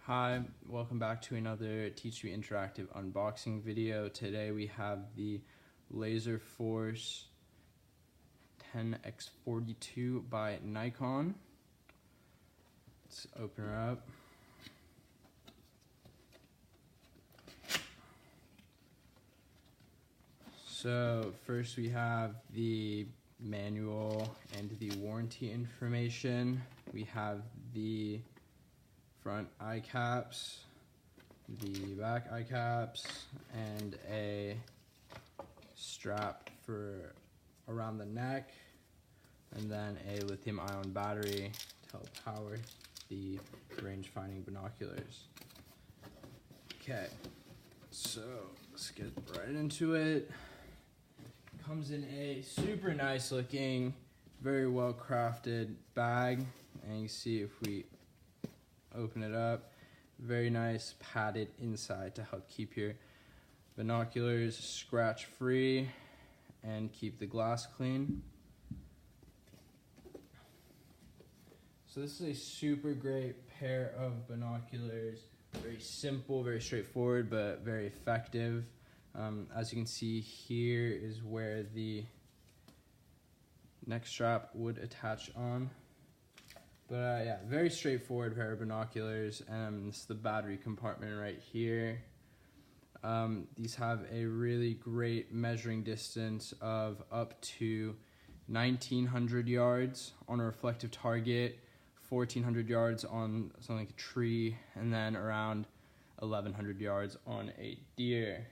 Hi, welcome back to another Teach Me Interactive unboxing video. Today we have the Laserforce 10x42 by Nikon. Let's open her up. So first we have the manual and the warranty information. We have the front eye caps, the back eye caps, and a strap for around the neck, and then a lithium-ion battery to help power the range-finding binoculars. Okay, so let's get right into it. Comes in a super nice looking, very well crafted bag, and you see if we open it up, very nice padded inside to help keep your binoculars scratch free and keep the glass clean. So this is a super great pair of binoculars, very simple, very straightforward, but very effective. As you can see, here is where the neck strap would attach on. But yeah, very straightforward pair of binoculars. This is the battery compartment right here. These have a really great measuring distance of up to 1,900 yards on a reflective target, 1,400 yards on something like a tree, and then around 1,100 yards on a deer.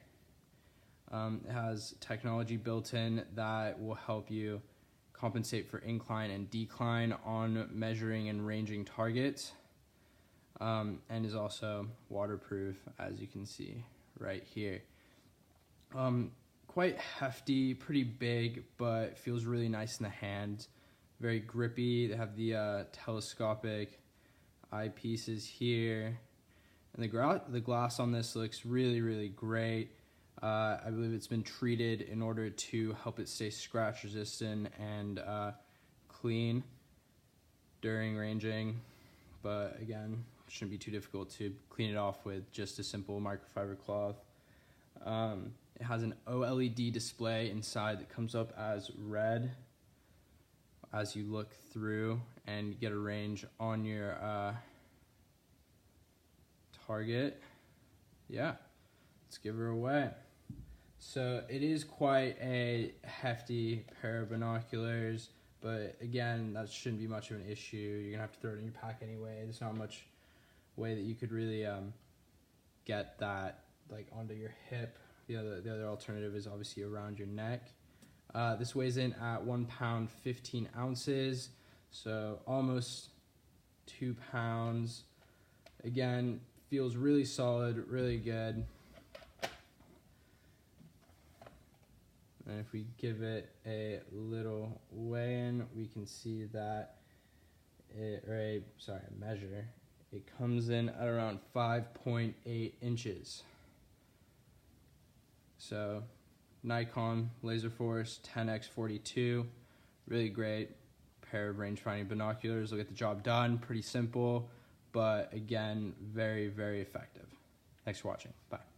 It has technology built in that will help you compensate for incline and decline on measuring and ranging targets, and is also waterproof, as you can see right here. Quite hefty, pretty big, but feels really nice in the hand. Very grippy. They have the telescopic eyepieces here, and the glass on this looks really great. I believe it's been treated in order to help it stay scratch resistant and clean during ranging, but again, it shouldn't be too difficult to clean it off with just a simple microfiber cloth. It has an OLED display inside that comes up as red as you look through and get a range on your target. Yeah, let's give her away. So it is quite a hefty pair of binoculars, but again, that shouldn't be much of an issue. You're gonna have to throw it in your pack anyway. There's not much way that you could really get that like onto your hip. The other alternative is obviously around your neck. This weighs in at 1 pound 15 ounces, so almost 2 pounds. Again, feels really solid, really good. And if we give it a little weigh-in, we can see that measure. It comes in at around 5.8 inches. So Nikon Laserforce 10x42, really great pair of range-finding binoculars. They'll get the job done, pretty simple, but again, very effective. Thanks for watching. Bye.